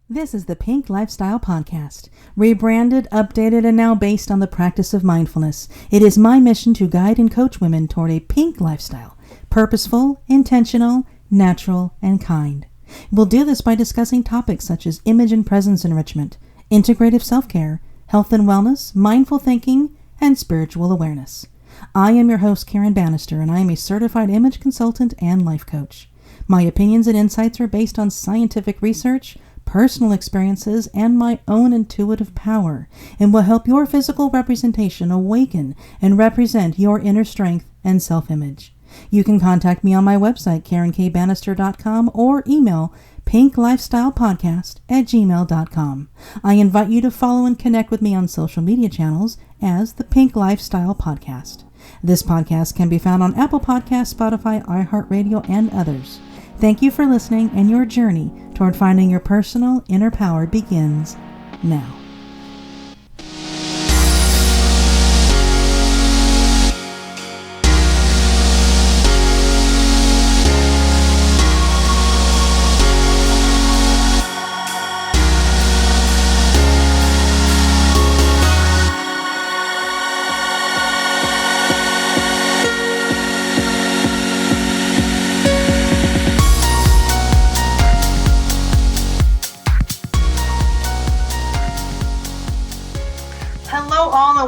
This is the Pink Lifestyle Podcast. Rebranded, updated, and now based on the practice of mindfulness. It is my mission to guide and coach women toward a pink lifestyle. Purposeful, intentional, natural, and kind. We'll do this by discussing topics such as image and presence enrichment, integrative self-care, health and wellness, mindful thinking, and spiritual awareness. I am your host, Karen Bannister, and I am a certified image consultant and life coach. My opinions and insights are based on scientific research, personal experiences, and my own intuitive power, and will help your physical representation awaken and represent your inner strength and self-image. You can contact me on my website, KarenKBannister.com, or email pinklifestylepodcast@gmail.com. I invite you to follow and connect with me on social media channels as the Pink Lifestyle Podcast. This podcast can be found on Apple Podcasts, Spotify, iHeartRadio, and others. Thank you for listening, and your journey toward finding your personal inner power begins now.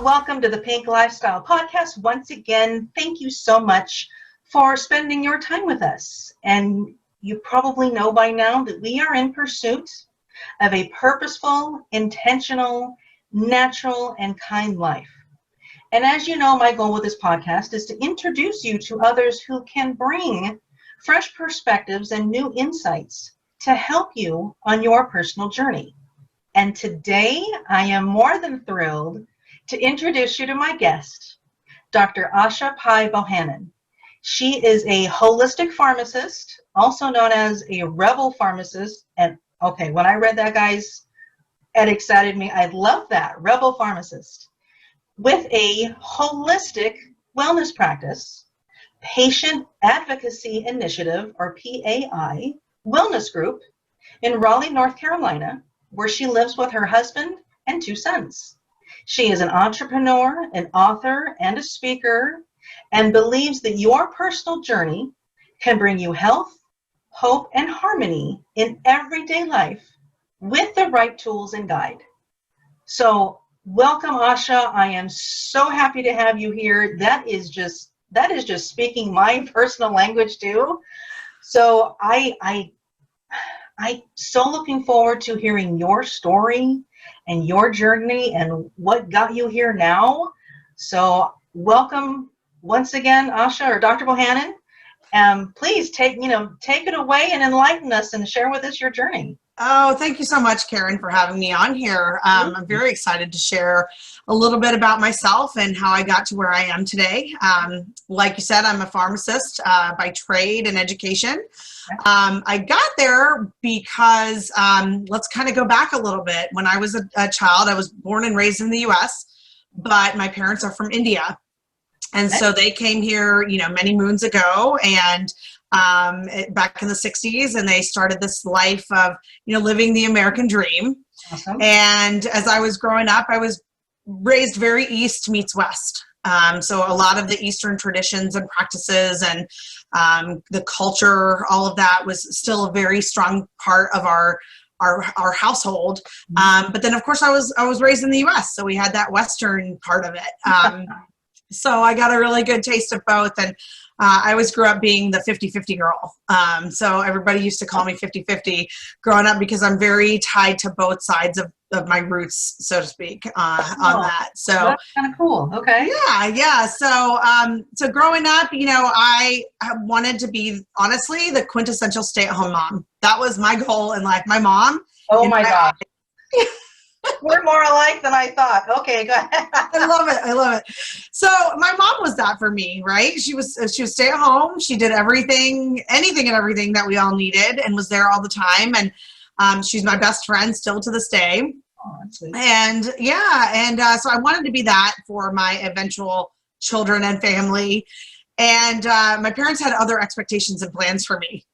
Welcome to the Pink Lifestyle Podcast. Once again, thank you so much for spending your time with us. And you probably know by now that we are in pursuit of a purposeful, intentional, natural, and kind life. And as you know, my goal with this podcast is to introduce you to others who can bring fresh perspectives and new insights to help you on your personal journey. And today, I am more than thrilled to introduce you to my guest, Dr. Asha Pai Bohannon. She is a holistic pharmacist, also known as a rebel pharmacist. And okay, when I read that, guys, it excited me. I love that, rebel pharmacist, with a holistic wellness practice, Patient Advocacy Initiative, or PAI, wellness group in Raleigh, North Carolina, where she lives with her husband and 2 sons. She is an entrepreneur, an author, and a speaker, and believes that your personal journey can bring you health, hope, and harmony in everyday life with the right tools and guide. So welcome, Asha. I am so happy to have you here. That is just speaking my personal language too. So I'm so looking forward to hearing your story and your journey and what got you here now. So welcome once again, Asha, or Dr. Bohannon. Please take it away and enlighten us and share with us your journey. Oh, thank you so much, Karen, for having me on here. I'm very excited to share a little bit about myself and how I got to where I am today. Like you said, I'm a pharmacist by trade and education. I got there because, let's kind of go back a little bit. When I was a child, I was born and raised in the U.S., but my parents are from India. And so they came here, many moons ago, and back in the 60s, and they started this life of, living the American dream. Awesome. And as I was growing up, I was raised very East meets West. So a lot of the Eastern traditions and practices and the culture, all of that was still a very strong part of our household. But then, of course, I was raised in the U.S., so we had that Western part of it. So I got a really good taste of both. And I always grew up being the 50-50 girl. So everybody used to call me 50-50 growing up because I'm very tied to both sides of my roots, so to speak, on that. So that's kind of cool. Okay. Yeah. So, so growing up, I wanted to be, honestly, the quintessential stay-at-home mom. That was my goal in life. My mom. Oh my God. We're more alike than I thought. Okay, go ahead. I love it. So my mom was that for me, right? She was stay at home. She did anything and everything that we all needed, and was there all the time. And she's my best friend still to this day. Oh, that's sweet. And so I wanted to be that for my eventual children and family. And my parents had other expectations and plans for me.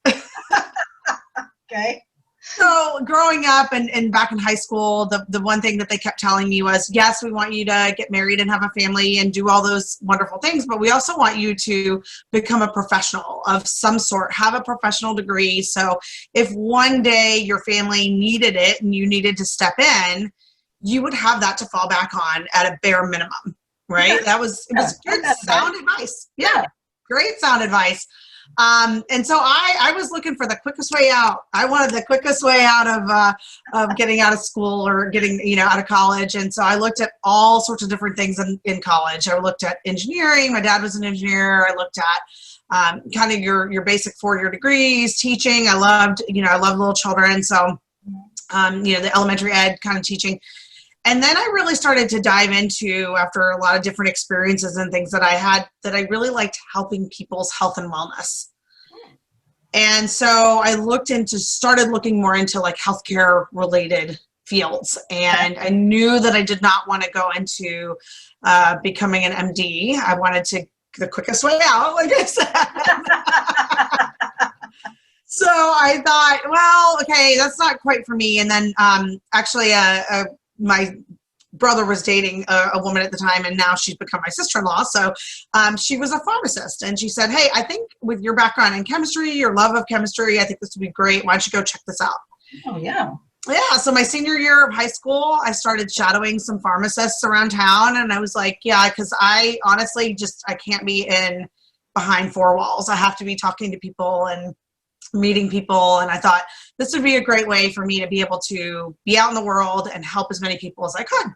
Okay. So growing up and back in high school, the one thing that they kept telling me was, yes, we want you to get married and have a family and do all those wonderful things, but we also want you to become a professional of some sort, have a professional degree. So if one day your family needed it and you needed to step in, you would have that to fall back on at a bare minimum, right? It was good sound advice. Yeah, great sound advice. And so I was looking for the quickest way out. I wanted the quickest way out of getting out of school or getting, out of college. And so I looked at all sorts of different things in college. I looked at engineering. My dad was an engineer. I looked at kind of your basic 4-year degrees, teaching. I loved little children. So, the elementary ed kind of teaching. And then I really started to dive into, after a lot of different experiences and things that I had, that I really liked helping people's health and wellness. And so I started looking more into like healthcare related fields. And I knew that I did not want to go into becoming an MD. I wanted the quickest way out, like I said. So I thought, well, okay, that's not quite for me. And then actually my brother was dating a woman at the time, and now she's become my sister-in-law. So she was a pharmacist, and she said, hey, I think with your background in chemistry, your love of chemistry, I think this would be great. Why don't you go check this out? Oh, yeah. Yeah. So my senior year of high school, I started shadowing some pharmacists around town, and I was like, yeah, because I honestly I can't be behind 4 walls. I have to be talking to people and meeting people. And I thought this would be a great way for me to be able to be out in the world and help as many people as I could.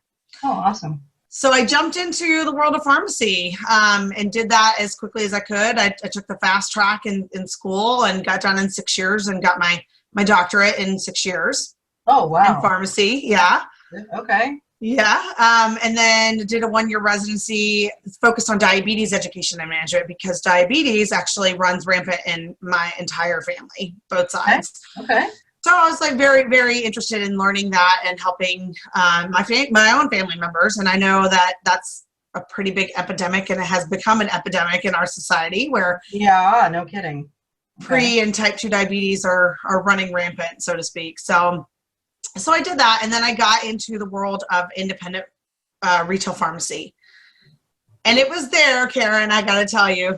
Oh, awesome. So I jumped into the world of pharmacy and did that as quickly as I could. I took the fast track in school and got done in 6 years and got my doctorate in 6 years. Oh, wow. In pharmacy. Yeah. Okay. Yeah. And then did a 1-year residency focused on diabetes education and management, because diabetes actually runs rampant in my entire family, both sides. Okay. So I was like very, very interested in learning that and helping my own family members. And I know that that's a pretty big epidemic, and it has become an epidemic in our society where yeah, no kidding. Pre and type 2 diabetes are running rampant, so to speak. So I did that, and then I got into the world of independent retail pharmacy. And it was there, Karen, I got to tell you,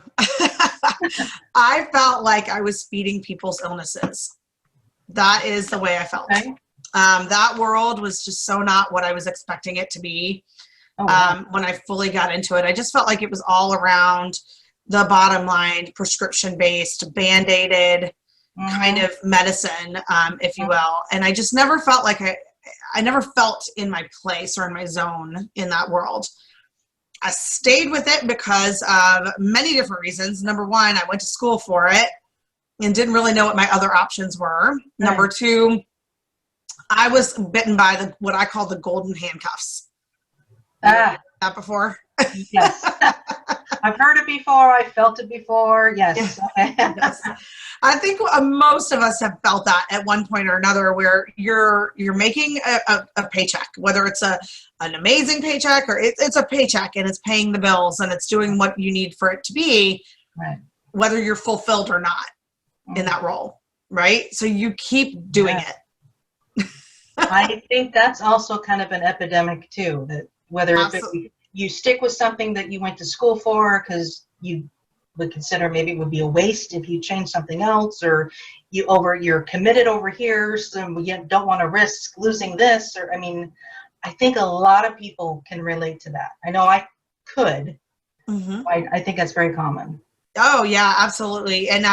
I felt like I was feeding people's illnesses. That is the way I felt. Okay. That world was just so not what I was expecting it to be. Oh, wow. When I fully got into it, I just felt like it was all around the bottom line, prescription-based, band-aided, kind of medicine, if you will. And I just never felt like I never felt in my place or in my zone in that world. I stayed with it because of many different reasons. Number one, I went to school for it and didn't really know what my other options were. Right. Number two, I was bitten by what I call the golden handcuffs. That before? Yes. I've heard it before. I felt it before. Yes. Yes. I think most of us have felt that at one point or another, where you're making a paycheck, whether it's an amazing paycheck or it's a paycheck and it's paying the bills and it's doing what you need for it to be, right, whether you're fulfilled or not in that role, right? So you keep doing it. I think that's also kind of an epidemic too, that whether you stick with something that you went to school for because you would consider maybe it would be a waste if you change something else, or you're committed over here, so you don't want to risk losing this. Or I think a lot of people can relate to that. I know I could. Mm-hmm. I think that's very common. Oh yeah, absolutely. And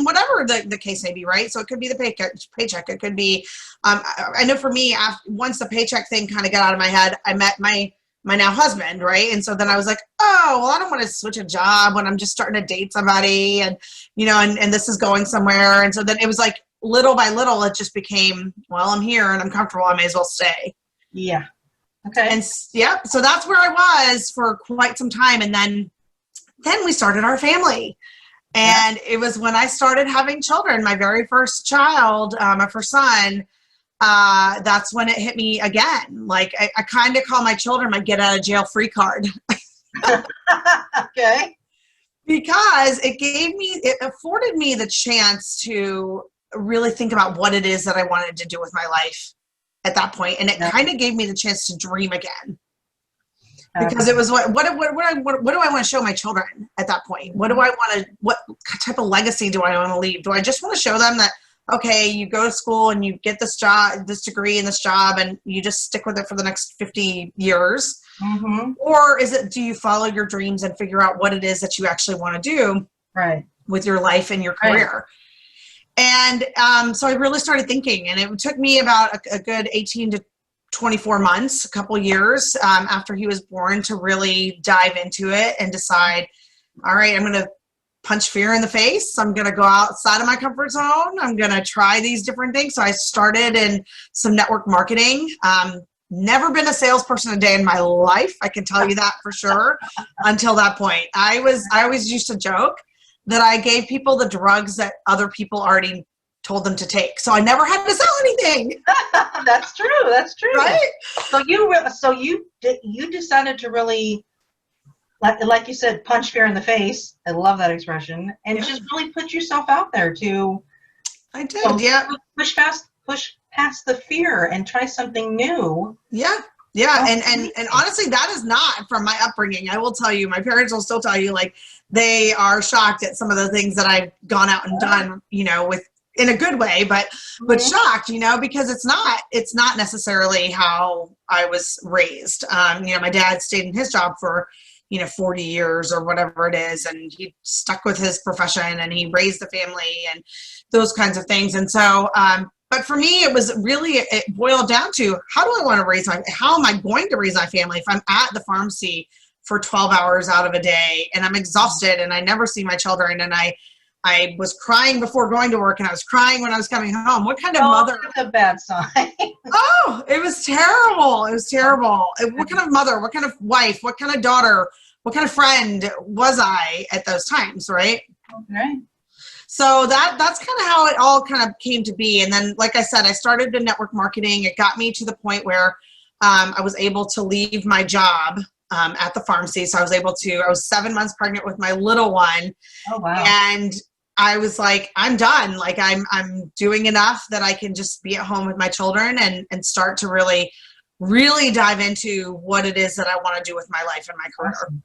whatever the case may be, right? So it could be the paycheck. It could be, I know for me, once the paycheck thing kind of got out of my head, I met my now husband, right? And so then I was like, oh, well, I don't want to switch a job when I'm just starting to date somebody, and and this is going somewhere. And so then it was like little by little, it just became, well, I'm here and I'm comfortable, I may as well stay. Yeah. Okay. And yeah, so that's where I was for quite some time. And then we started our family. And it was when I started having children, my very first child, my first son, that's when it hit me again. Like I kind of call my children my get out of jail free card. Okay. Because it afforded me the chance to really think about what it is that I wanted to do with my life at that point. And it kind of gave me the chance to dream again. Because it was what do I want to show my children at that point? What type of legacy do I want to leave? Do I just want to show them that, okay, you go to school and you get this job, this degree and this job, and you just stick with it for the next 50 years? Mm-hmm. Or do you follow your dreams and figure out what it is that you actually want to do with your life and your career? Right. And so I really started thinking, and it took me about a good 18 to 24 months, a couple years after he was born, to really dive into it and decide, all right, I'm going to punch fear in the face. I'm going to go outside of my comfort zone. I'm going to try these different things. So I started in some network marketing. Never been a salesperson a day in my life. I can tell you that for sure. Until that point, I always used to joke that I gave people the drugs that other people already told them to take. So I never had to sell anything. That's true. That's true. Right? So you decided to really, like you said, punch fear in the face. I love that expression. And just really put yourself out there to. I did. Push past the fear and try something new. Yeah. And honestly, that is not from my upbringing. I will tell you, my parents will still tell you, like, they are shocked at some of the things that I've gone out and done, in a good way, but shocked, because it's not necessarily how I was raised. My dad stayed in his job for, 40 years or whatever it is. And he stuck with his profession and he raised the family and those kinds of things. And so, but for me, it boiled down to, how am I going to raise my family if I'm at the pharmacy for 12 hours out of a day and I'm exhausted and I never see my children, and I was crying before going to work and I was crying when I was coming home. What kind of mother? That's a bad sign. It was terrible. It was terrible. What kind of mother, what kind of wife, what kind of daughter, what kind of friend was I at those times, right? Okay. So that's kind of how it all kind of came to be. And then, like I said, I started in network marketing. It got me to the point where I was able to leave my job at the pharmacy. So I was 7 months pregnant with my little one. Oh, wow. And I was like, I'm done. Like, I'm doing enough that I can just be at home with my children and start to really, really dive into what it is that I want to do with my life and my career. Awesome.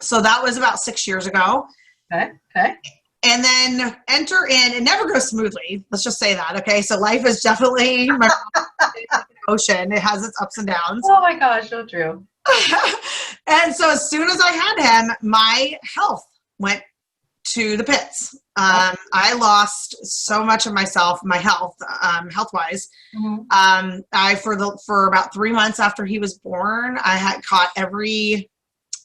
So that was about 6 years ago. Okay. And then enter in, it never goes smoothly. Let's just say that. Okay. So life is definitely my ocean. It has its ups and downs. Oh my gosh. So true. And so as soon as I had him, my health went to the pits. I lost so much of myself, my health, health-wise. Mm-hmm. For about 3 months after he was born, I had caught everything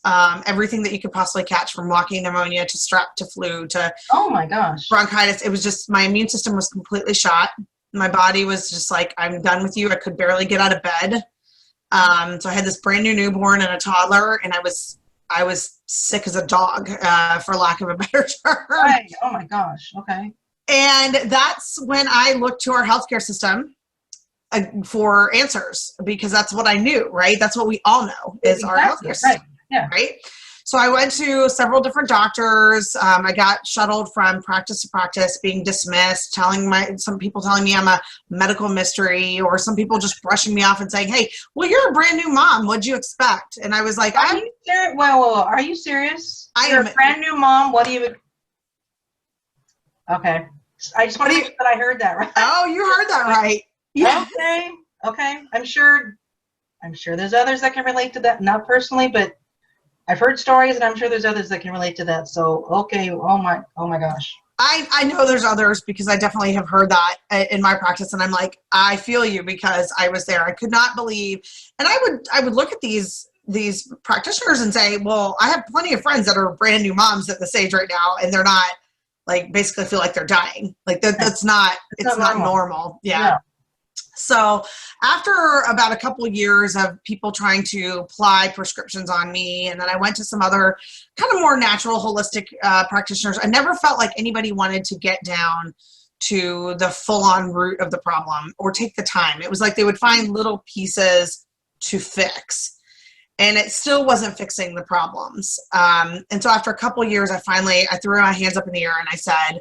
that you could possibly catch, from walking pneumonia to strep to flu to oh my gosh, bronchitis. It was just, my immune system was completely shot. My body was just like, I'm done with you. I could barely get out of bed. So I had this brand new newborn and a toddler, and I was sick as a dog, for lack of a better term. Right. Oh my gosh. Okay. And that's when I looked to our healthcare system for answers, because that's what I knew, right? That's what we all know is our healthcare system. Right. Yeah. Right. So I went to several different doctors. I got shuttled from practice to practice, being dismissed, some people telling me I'm a medical mystery, or some people just brushing me off and saying, hey, well, you're a brand new mom. What'd you expect? And I was like, are you serious? Whoa. Are you serious? You're a brand new mom. What do you? Okay. I just want to make sure that I heard that right. Oh, you heard that right. Yeah. Okay. I'm sure there's others that can relate to that. Not personally, but I've heard stories, and I'm sure there's others that can relate to that. So, okay. Oh my gosh. I know there's others, because I definitely have heard that in my practice. And I'm like, I feel you, because I was there. I could not believe. And I would look at these practitioners and say, well, I have plenty of friends that are brand new moms at this age right now, and they're not, like, basically feel like they're dying. Like it's not normal. Yeah. So after about a couple of years of people trying to apply prescriptions on me, and then I went to some other kind of more natural, holistic practitioners, I never felt like anybody wanted to get down to the full-on root of the problem or take the time. It was like they would find little pieces to fix, and it still wasn't fixing the problems. And so after a couple of years, I threw my hands up in the air and I said,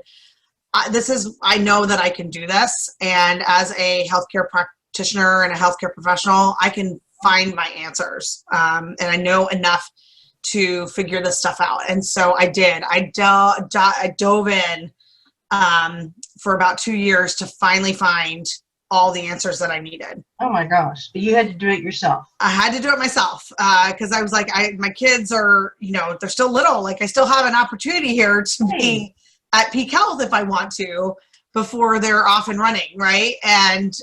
I know that I can do this. And as a healthcare practitioner and a healthcare professional, I can find my answers. And I know enough to figure this stuff out. And so I did. I dove in for about 2 years to finally find all the answers that I needed. Oh my gosh. But you had to do it yourself. I had to do it myself because I was like, my kids are, they're still little. Like I still have an opportunity here to be at peak health if I want to before they're off and running. Right. And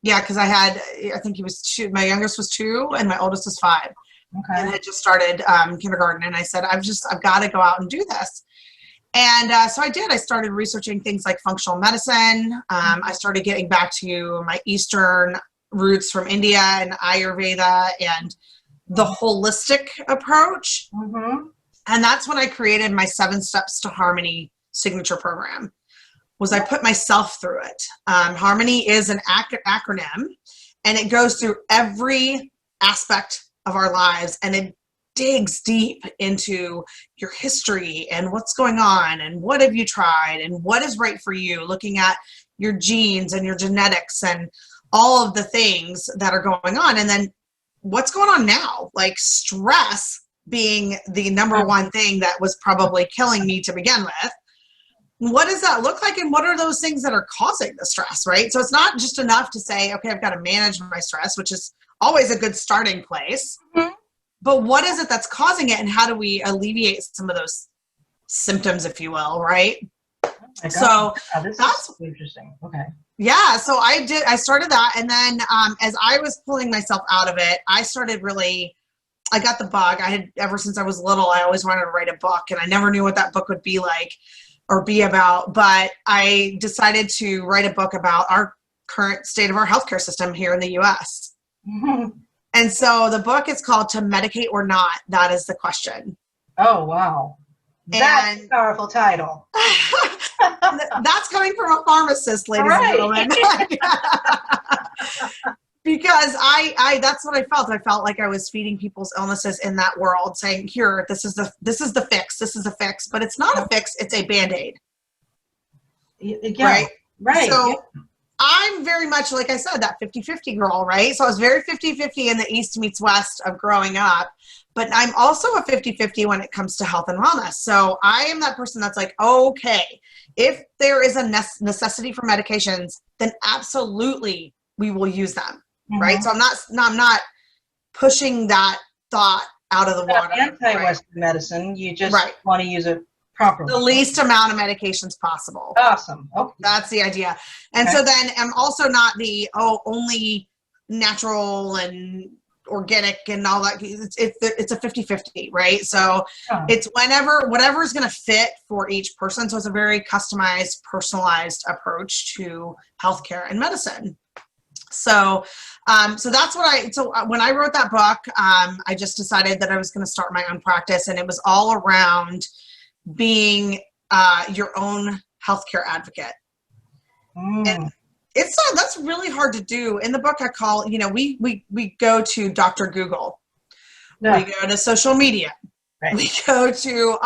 because I think he was 2, my youngest was 2 and my oldest was 5. Okay. And I just started kindergarten, and I said, I've got to go out and do this. And so I did. I started researching things like functional medicine. I started getting back to my Eastern roots from India and Ayurveda and the holistic approach. Mm-hmm. And that's when I created my 7 Steps to Harmony signature program. I put myself through it. Harmony is an acronym, and it goes through every aspect of our lives, and it digs deep into your history and what's going on and what have you tried and what is right for you, looking at your genes and your genetics and all of the things that are going on. And then what's going on now, like stress being the number one thing that was probably killing me to begin with. What does that look like? And what are those things that are causing the stress, right? So it's not just enough to say, okay, I've got to manage my stress, which is always a good starting place. Mm-hmm. But what is it that's causing it, and how do we alleviate some of those symptoms, if you will, right? So that's interesting. Okay. Yeah. So I started that. And then as I was pulling myself out of it, I got the bug. Ever since I was little, I always wanted to write a book, and I never knew what that book would be like or be about. But I decided to write a book about our current state of our healthcare system here in the U.S. Mm-hmm. And so the book is called To Medicate or Not, That Is the Question. Oh, wow. That's a powerful title. That's coming from a pharmacist, ladies and gentlemen. Because that's what I felt. I felt like I was feeding people's illnesses in that world, saying, here, this is the fix. This is a fix. But it's not a fix. It's a Band-Aid. Yeah. Right. So yeah. I'm very much, like I said, that 50-50 girl, right? So I was very 50-50 in the East meets West of growing up, but I'm also a 50-50 when it comes to health and wellness. So I am that person that's like, okay, if there is a necessity for medications, then absolutely we will use them, mm-hmm. right? So I'm not pushing that thought out of the water. Anti-Western medicine, you just want to use it properly. The least amount of medications possible. Awesome. Okay. That's the idea. And so then I'm also not the, only natural and organic and all that. It's a 50-50, right? So it's whatever is going to fit for each person. So it's a very customized, personalized approach to healthcare and medicine. So that's when I wrote that book, I just decided that I was going to start my own practice, and it was all around being your own healthcare advocate. And that's really hard to do. In the book I call, we go to Dr. Google. No. We go to social media. Right. We go to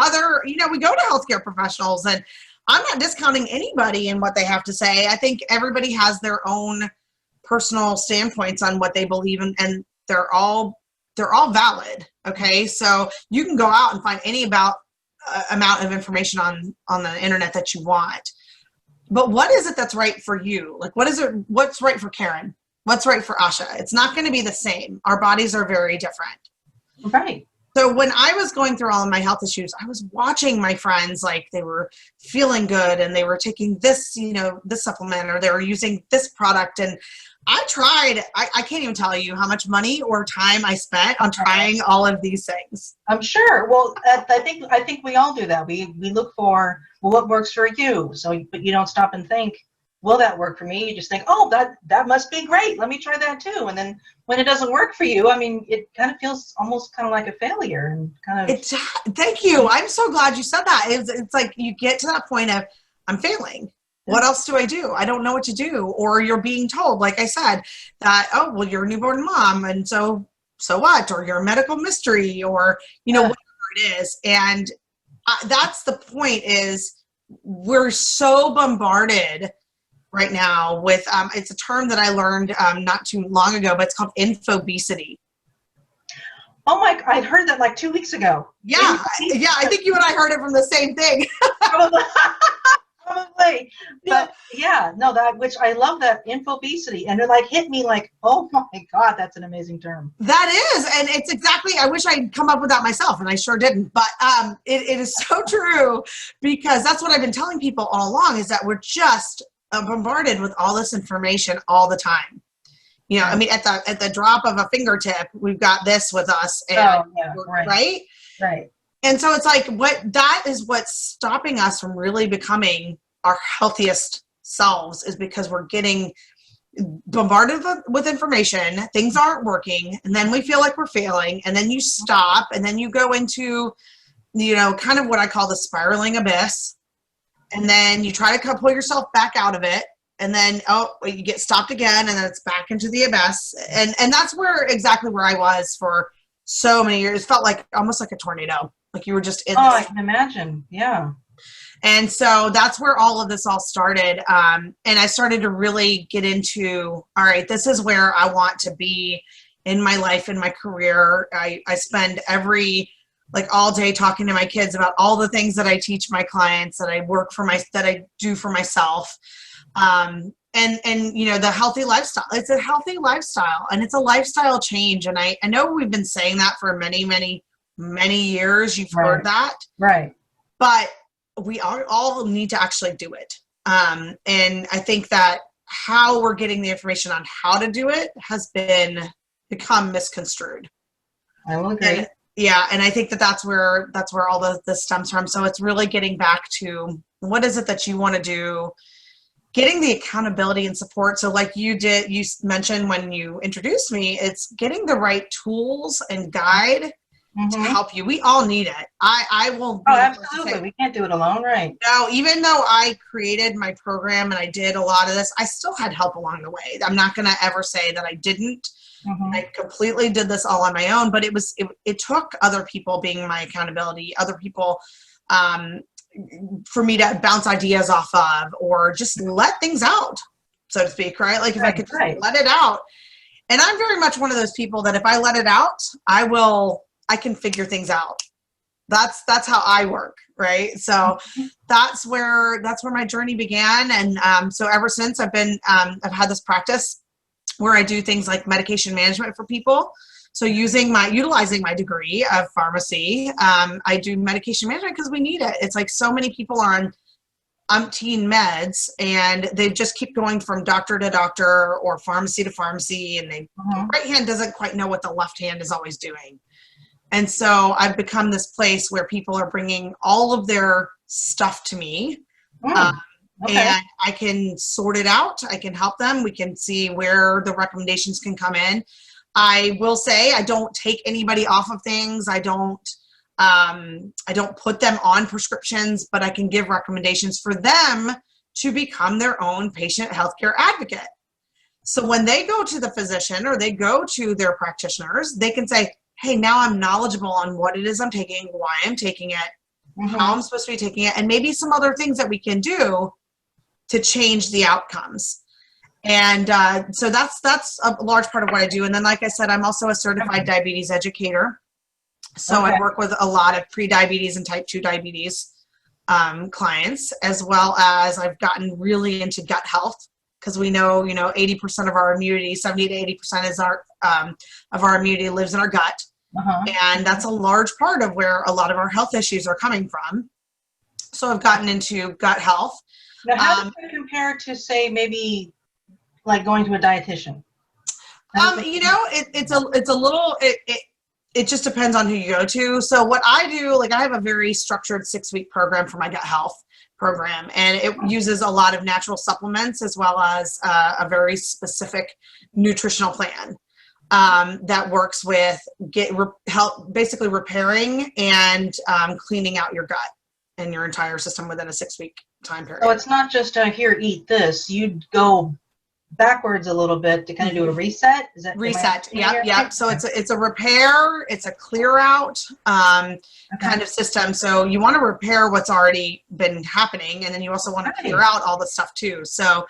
we go to healthcare professionals, and I'm not discounting anybody and what they have to say. I think everybody has their own personal standpoints on what they believe in, and they're all valid. Okay. So you can go out and find any amount of information on the internet that you want, but what is it that's right for you? Like, what's right for Karen? What's right for Asha? It's not going to be the same. Our bodies are very different. Right. So when I was going through all of my health issues, I was watching my friends, like they were feeling good and they were taking this, this supplement, or they were using this product. And I tried, I can't even tell you how much money or time I spent on trying all of these things. I'm sure. Well, I think we all do that. We look for, what works for you. But you don't stop and think, will that work for me? You just think, oh, that must be great. Let me try that too. And then when it doesn't work for you, it kind of feels almost kind of like a failure and kind of. Thank you. I'm so glad you said that. It's like you get to that point of, I'm failing. What else do I do? I don't know what to do. Or you're being told, like I said, that, oh, well, you're a newborn mom. And so what? Or you're a medical mystery, or, whatever it is. And that's the point, is we're so bombarded right now with, it's a term that I learned not too long ago, but it's called infobesity. Oh my, I'd heard that like 2 weeks ago. Yeah, I think you and I heard it from the same thing. Probably. Probably. But yeah, no, that, which I love that infobesity. And it like hit me like, oh my God, that's an amazing term. That is, and it's exactly, I wish I'd come up with that myself, and I sure didn't. But it is so true, because that's what I've been telling people all along, is that we're just bombarded with all this information all the time. You know, I mean, at the drop of a fingertip, we've got this with us, and right. And so it's like, that is what's stopping us from really becoming our healthiest selves, is because we're getting bombarded with information, things aren't working, and then we feel like we're failing, and then you stop, and then you go into, you know, kind of what I call the spiraling abyss, and then you try to pull yourself back out of it, and then, you get stopped again, and then it's back into the abyss. And that's exactly where I was for so many years. It felt like almost like a tornado. Like you were just in I can imagine. Yeah. And so that's where all of this all started. And I started to really get into, all right, this is where I want to be in my life, in my career. I spend all day talking to my kids about all the things that I teach my clients, that I do for myself. And you know, the healthy lifestyle, it's a healthy lifestyle, and it's a lifestyle change. And I know we've been saying that for many, many, many years. You've heard that. Right. But we all need to actually do it. And I think that how we're getting the information on how to do it has become misconstrued. I will agree. And I think that's where all this stems from. So it's really getting back to, what is it that you want to do? Getting the accountability and support. So like you mentioned when you introduced me, it's getting the right tools and guide to help you. We all need it. I will. Oh, absolutely. We can't do it alone, right? No, even though I created my program and I did a lot of this, I still had help along the way. I'm not going to ever say that I didn't. I completely did this all on my own, but it took other people being my accountability, other people, for me to bounce ideas off of, or just let things out, so to speak, right? Like if I could let it out. And I'm very much one of those people that if I let it out, I can figure things out. That's how I work, right? So that's where my journey began. And so ever since I've had this practice where I do things like medication management for people. So utilizing my degree of pharmacy, I do medication management because we need it. It's like so many people are on umpteen meds, and they just keep going from doctor to doctor or pharmacy to pharmacy, and the right hand doesn't quite know what the left hand is always doing. And so I've become this place where people are bringing all of their stuff to me, and I can sort it out. I can help them. We can see where the recommendations can come in. I will say I don't take anybody off of things. I don't put them on prescriptions, but I can give recommendations for them to become their own patient healthcare advocate. So when they go to the physician or they go to their practitioners, they can say, hey, now I'm knowledgeable on what it is I'm taking, why I'm taking it, how I'm supposed to be taking it, and maybe some other things that we can do to change the outcomes. And so that's a large part of what I do. And then, like I said, I'm also a certified diabetes educator. So I work with a lot of pre-diabetes and type 2 diabetes clients, as well as I've gotten really into gut health, because we know, 80% of our immunity, 70 to 80% of our immunity lives in our gut. And that's a large part of where a lot of our health issues are coming from. So I've gotten into gut health. Now, how does that compare to, say, maybe like going to a dietitian? It's a little, it just depends on who you go to. So what I do, like I have a very structured 6-week program for my gut health program, and it uses a lot of natural supplements as well as a very specific nutritional plan that works with basically repairing and cleaning out your gut and your entire system within a 6-week time period. So it's not just here, eat this. You'd go backwards a little bit to kind of do a reset. Is that reset? Yeah. So it's a repair, it's a clear out kind of system. So you want to repair what's already been happening, and then you also want to clear out all the stuff too. So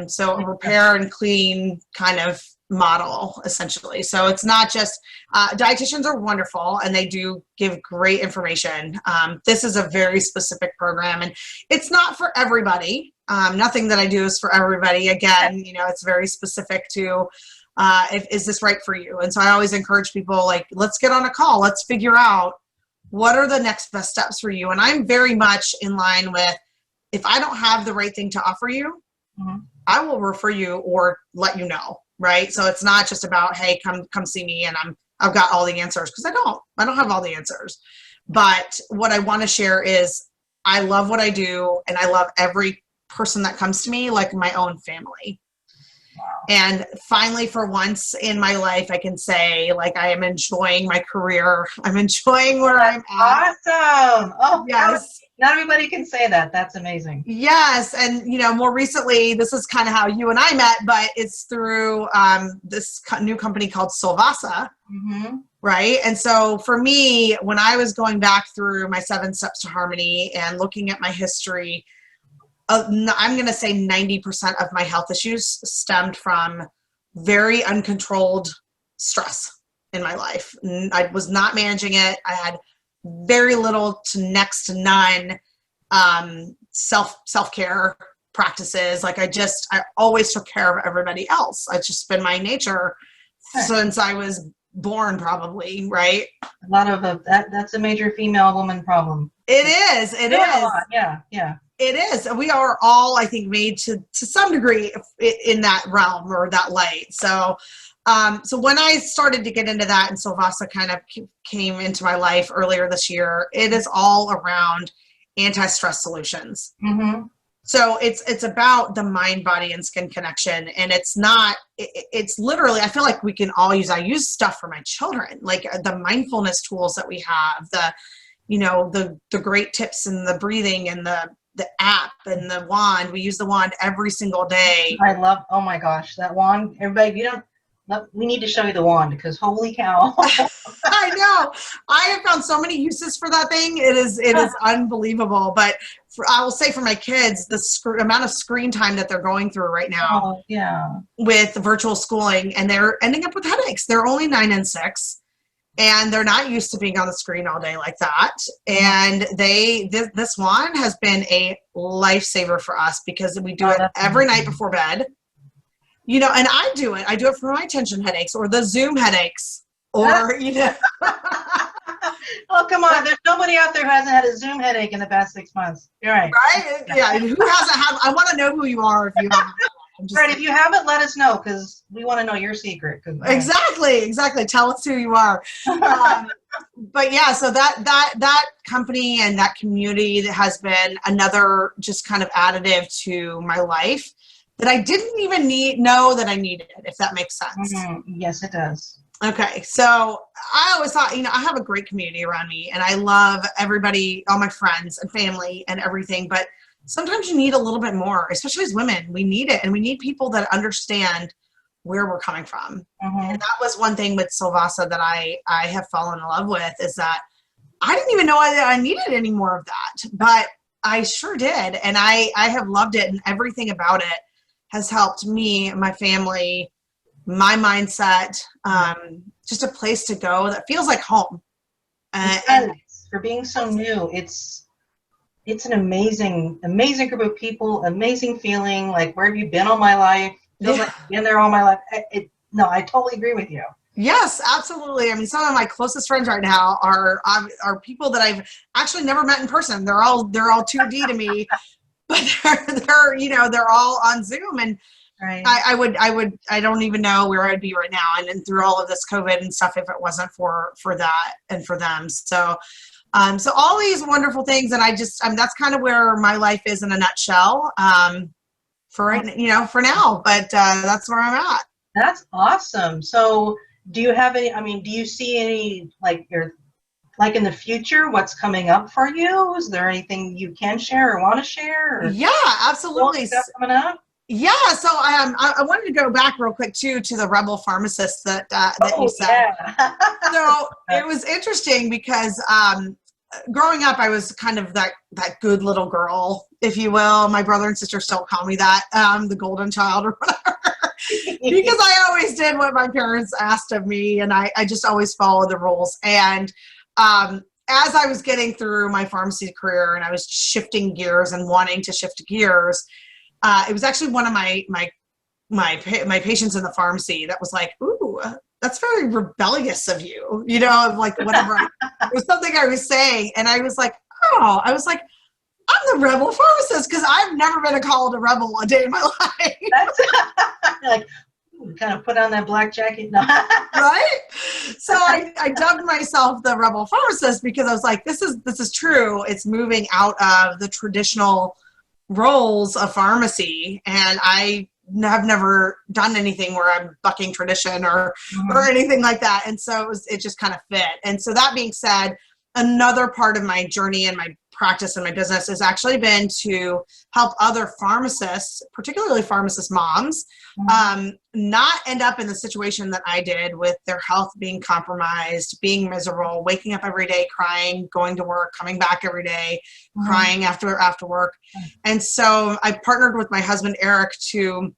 so a repair and clean kind of model essentially. So it's not just dietitians are wonderful and they do give great information. This is a very specific program, and it's not for everybody. Nothing that I do is for everybody. Again, you know, it's very specific to is this right for you? And so I always encourage people, like, let's get on a call. Let's figure out what are the next best steps for you. And I'm very much in line with, if I don't have the right thing to offer you, I will refer you or let you know. Right. So it's not just about, hey, come see me and I've got all the answers, because I don't have all the answers. But what I want to share is I love what I do, and I love every person that comes to me like my own family. Wow. And finally, for once in my life, I can say, like, I am enjoying my career. I'm enjoying where I'm at. Awesome. Oh, yes. Not everybody can say that. That's amazing. Yes. And, you know, more recently, this is kind of how you and I met, but it's through this new company called Solvasa. Right. And so for me, when I was going back through my 7 steps to harmony and looking at my history, I'm going to say 90% of my health issues stemmed from very uncontrolled stress in my life. I was not managing it. I had very little to next to none self-care practices. Like I always took care of everybody else. It's just been my nature since I was born, probably, right? A lot of that's a major female woman problem. It is. It is. Yeah. It is. We are all, I think, made to some degree in that realm or that light. So, so when I started to get into that and Solvasa kind of came into my life earlier this year, it is all around anti-stress solutions. So it's about the mind, body, and skin connection. And it's not, it's literally, I feel like we can all I use stuff for my children, like the mindfulness tools that we have, the great tips and the breathing and the app and the wand. We use the wand every single day. I love, oh my gosh, that wand. Everybody, we need to show you the wand, because holy cow. I know. I have found so many uses for that thing. It is unbelievable. But I will say for my kids, the amount of screen time that they're going through right now with virtual schooling, and they're ending up with headaches. They're only 9 and 6. And they're not used to being on the screen all day like that. And this wand has been a lifesaver for us, because we do it every night before bed. You know, and I do it for my tension headaches or the Zoom headaches, or, you know. Oh, come on. There's nobody out there who hasn't had a Zoom headache in the past 6 months. You're right. Right? Yeah. Who hasn't had, I want to know who you are if you haven't. Right. If you haven't, let us know, because we want to know your secret. Exactly. Tell us who you are. But yeah, so that company and that community that has been another just kind of additive to my life that I didn't even know that I needed, if that makes sense. Yes, it does. Okay. So I always thought, I have a great community around me, and I love everybody, all my friends and family and everything, but sometimes you need a little bit more, especially as women. We need it, and we need people that understand where we're coming from. And that was one thing with Solvasa that I have fallen in love with, is that I didn't even know I needed any more of that, but I sure did. And I have loved it, and everything about it has helped me, my family, my mindset, just a place to go that feels like home. And for being so new, it's an amazing group of people, amazing feeling. Like, where have you been all my life? Feels like I've been there all my life. No, I totally agree with you. Yes, absolutely. I mean, some of my closest friends right now are people that I've actually never met in person. They're all 2D to me, but they're all on Zoom. And right. I don't even know where I'd be right now. And then through all of this COVID and stuff, if it wasn't for that and for them. So all these wonderful things, and that's kind of where my life is in a nutshell, for now, but that's where I'm at. That's awesome. So do you have do you see any, like in the future, what's coming up for you? Is there anything you can share or want to share? Yeah, absolutely. Stuff coming up? Yeah, so I wanted to go back real quick too to the rebel pharmacist that you said. Yeah. So it was interesting because growing up, I was kind of that good little girl, if you will. My brother and sister still call me that, the golden child or whatever, because I always did what my parents asked of me, and I just always followed the rules. And as I was getting through my pharmacy career and I was shifting gears and wanting to shift gears, it was actually one of my patients in the pharmacy that was like, "Ooh, that's very rebellious of you," like whatever. It was something I was saying, and I was like, "Oh," I was like, "I'm the rebel pharmacist," because I've never been called a rebel a day in my life. That's like, kind of put on that black jacket. No. Right? So I dubbed myself the rebel pharmacist because I was like, this is true. It's moving out of the traditional roles of pharmacy, and I have never done anything where I'm bucking tradition or anything like that. And so it just kind of fit. And so that being said, another part of my journey and my practice and my business has actually been to help other pharmacists, particularly pharmacist moms, not end up in the situation that I did with their health being compromised, being miserable, waking up every day crying, going to work, coming back every day, crying after work. And so I partnered with my husband, Eric, to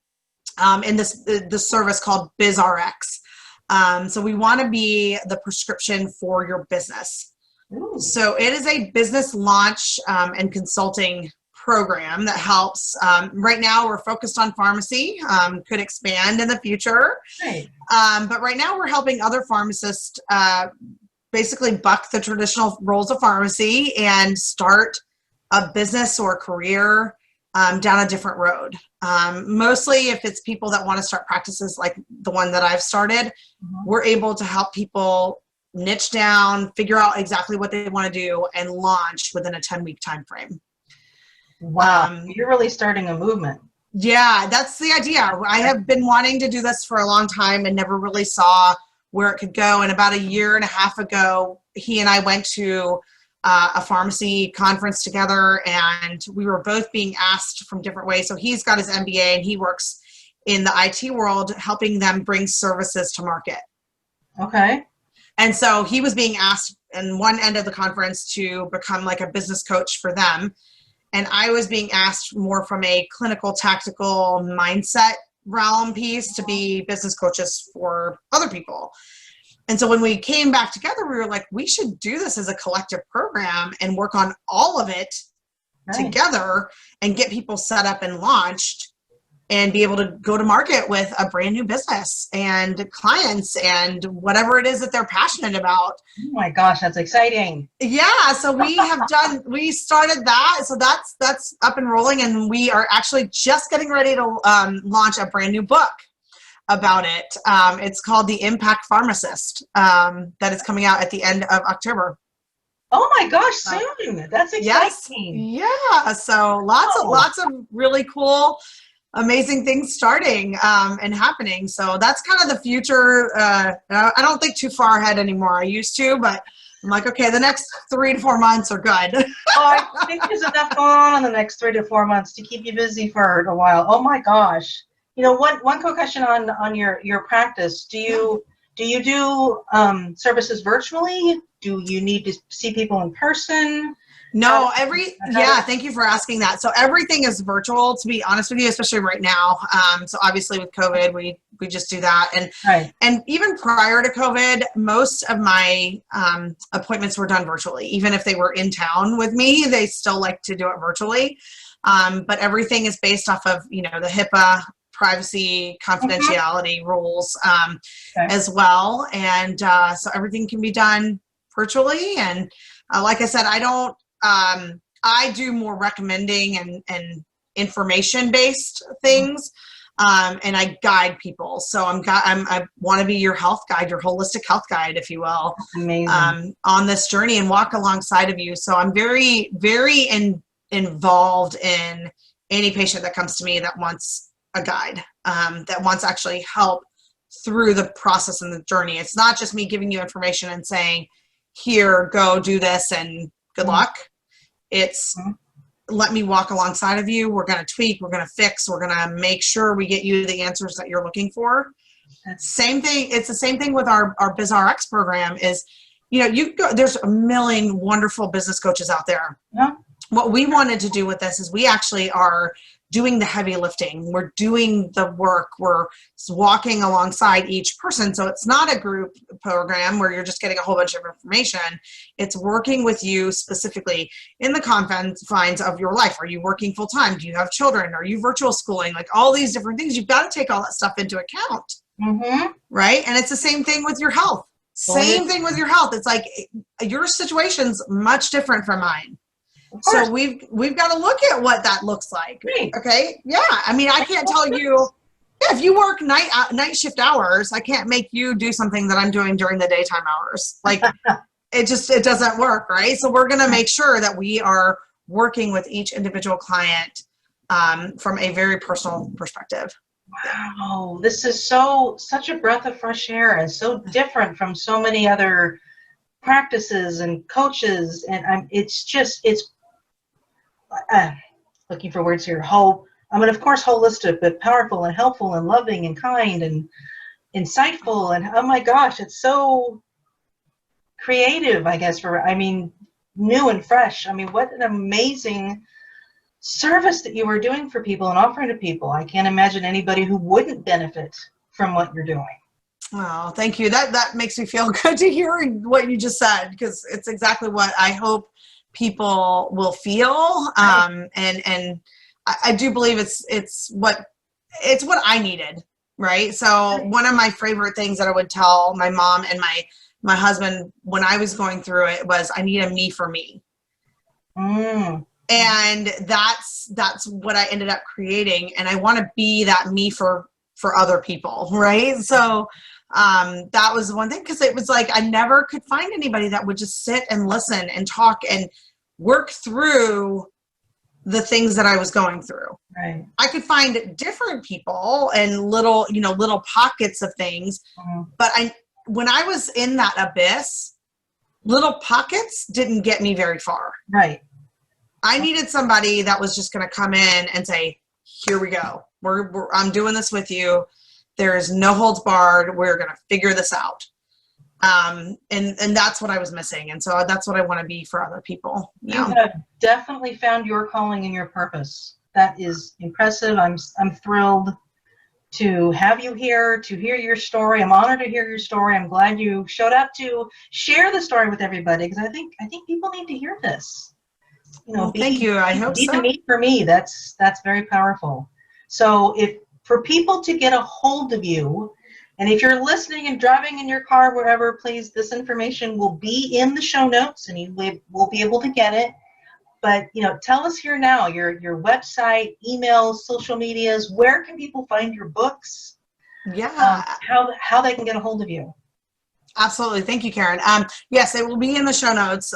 in this service called BizRx. So we want to be the prescription for your business. Ooh. So it is a business launch and consulting program that helps. Right now we're focused on pharmacy, could expand in the future. Right. But right now we're helping other pharmacists basically buck the traditional roles of pharmacy and start a business or career down a different road. Mostly if it's people that want to start practices like the one that I've started, we're able to help people niche down, figure out exactly what they want to do, and launch within a 10-week time frame. Wow, you're really starting a movement. Yeah, that's the idea. I have been wanting to do this for a long time and never really saw where it could go. And about a year and a half ago, he and I went to a pharmacy conference together, and we were both being asked from different ways. So he's got his MBA and he works in the IT world, helping them bring services to market. Okay. And so he was being asked in one end of the conference to become like a business coach for them. And I was being asked more from a clinical, tactical mindset realm piece to be business coaches for other people. And so when we came back together, we were like, we should do this as a collective program and work on all of it together and get people set up and launched and be able to go to market with a brand new business and clients and whatever it is that they're passionate about. Oh my gosh, that's exciting. Yeah, so we started that. So that's up and rolling, and we are actually just getting ready to launch a brand new book about it. It's called The Impact Pharmacist, that is coming out at the end of October. Oh my gosh, soon. That's exciting. Yes. Yeah, so lots of really cool, amazing things starting and happening. So that's kind of the future. I don't think too far ahead anymore. I used to, but I'm like, okay, the next 3 to 4 months are good. I think there's enough going on in the next 3 to 4 months to keep you busy for a while. Oh my gosh. One quick question on your practice. Do you do services virtually? Do you need to see people in person? No, thank you for asking that. So everything is virtual, to be honest with you, especially right now. So obviously with COVID, we just do that. And even prior to COVID, most of my appointments were done virtually. Even if they were in town with me, they still like to do it virtually. But everything is based off of, the HIPAA, privacy, confidentiality rules as well. And so everything can be done virtually. And like I said, I do more recommending and information-based things, and I guide people. So I want to be your health guide, your holistic health guide, if you will, on this journey and walk alongside of you. So I'm very, very involved in any patient that comes to me that wants a guide, that wants actually help through the process and the journey. It's not just me giving you information and saying, here, go do this and good luck. It's let me walk alongside of you. We're going to tweak, we're going to fix, we're going to make sure we get you the answers that you're looking for. Same thing. It's the same thing with our BizRx program is, there's a million wonderful business coaches out there. Yeah. What we wanted to do with this is we actually are doing the heavy lifting. We're doing the work. We're walking alongside each person. So it's not a group program where you're just getting a whole bunch of information. It's working with you specifically in the confines of your life. Are you working full time? Do you have children? Are you virtual schooling? Like all these different things. You've got to take all that stuff into account. Mm-hmm. Right? And it's the same thing with your health. Same thing with your health. It's like your situation's much different from mine. So we've got to look at what that looks like. Right. Okay. Yeah. I mean, I can't tell you, if you work night shift hours, I can't make you do something that I'm doing during the daytime hours. Like it doesn't work. Right. So we're going to make sure that we are working with each individual client from a very personal perspective. Wow. This is such a breath of fresh air and so different from so many other practices and coaches. And it's looking for words here. Of course, holistic, but powerful and helpful and loving and kind and insightful. And oh my gosh, it's so creative, I guess, new and fresh. I mean, what an amazing service that you are doing for people and offering to people. I can't imagine anybody who wouldn't benefit from what you're doing. Oh, thank you. That makes me feel good to hear what you just said, because it's exactly what I hope people will feel. And I do believe it's what I needed. Right. So one of my favorite things that I would tell my mom and my husband when I was going through it was, I need a me for me. Mm. And that's what I ended up creating. And I want to be that me for other people. Right. So that was one thing, because it was like I never could find anybody that would just sit and listen and talk and work through the things that I was going through. Right. I could find different people and little pockets of things, but when I was in that abyss, little pockets didn't get me very far. Right. I needed somebody that was just going to come in and say, here we go. I'm doing this with you. There is no holds barred. We're going to figure this out. And that's what I was missing. And so that's what I want to be for other people. You have definitely found your calling and your purpose. That is impressive. I'm thrilled to have you here, to hear your story. I'm honored to hear your story. I'm glad you showed up to share the story with everybody, because I think people need to hear this. Thank you. I hope so. Be the me for me. That's very powerful. So for people to get a hold of you, and if you're listening and driving in your car, wherever, please, this information will be in the show notes and you will be able to get it. But, tell us here now, your website, emails, social medias, where can people find your books? Yeah. How they can get a hold of you. Absolutely. Thank you, Karen. Yes, it will be in the show notes.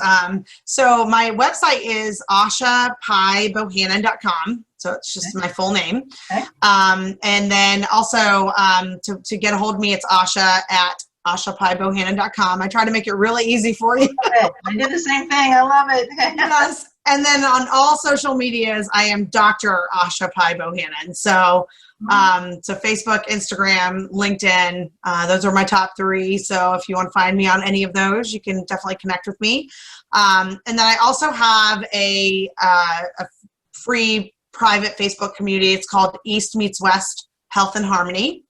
So my website is ashapaibohannon.com. So it's just my full name. Okay. And then also to get a hold of me, it's Asha at ashapaibohannon.com. I try to make it really easy for you. I do the same thing. I love it. Yes. And then on all social medias, I am Dr. Asha Pai Bohannon. So Facebook, Instagram, LinkedIn, those are my top 3. So if you want to find me on any of those, you can definitely connect with me. And then I also have a free private Facebook community. It's called East Meets West Health and Harmony.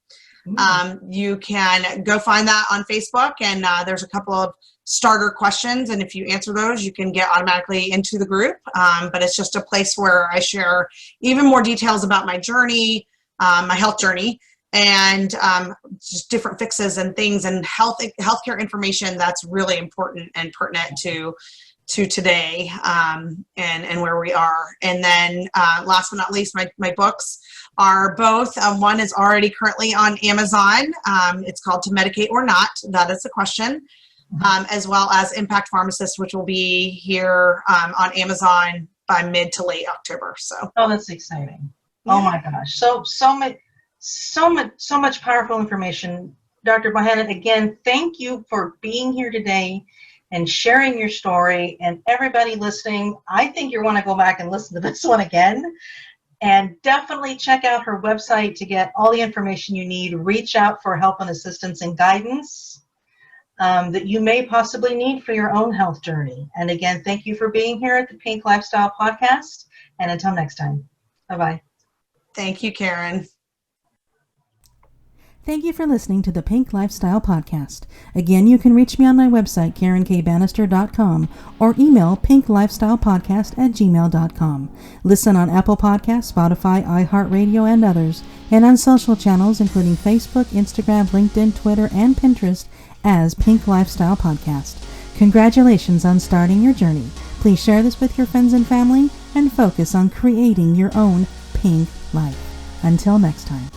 You can go find that on Facebook, and there's a couple of starter questions, and if you answer those, you can get automatically into the group. But it's just a place where I share even more details about my journey, my health journey, and just different fixes and things and healthcare information that's really important and pertinent to today and where we are. And then last but not least, my books are both. One is already currently on Amazon. It's called To Medicate or Not. That is the question. As well as Impact Pharmacist, which will be here on Amazon by mid to late October. So. Oh, that's exciting. Yeah. Oh my gosh. So much powerful information. Dr. Bohannon, again, thank you for being here today and sharing your story. And everybody listening, I think you want to go back and listen to this one again. And definitely check out her website to get all the information you need. Reach out for help and assistance and guidance that you may possibly need for your own health journey. And again, thank you for being here at the Pink Lifestyle Podcast. And until next time, bye-bye. Thank you, Karen. Thank you for listening to the Pink Lifestyle Podcast. Again, you can reach me on my website, KarenKBannister.com, or email pinklifestylepodcast@gmail.com. Listen on Apple Podcasts, Spotify, iHeartRadio, and others, and on social channels including Facebook, Instagram, LinkedIn, Twitter, and Pinterest as Pink Lifestyle Podcast. Congratulations on starting your journey. Please share this with your friends and family and focus on creating your own pink life. Until next time.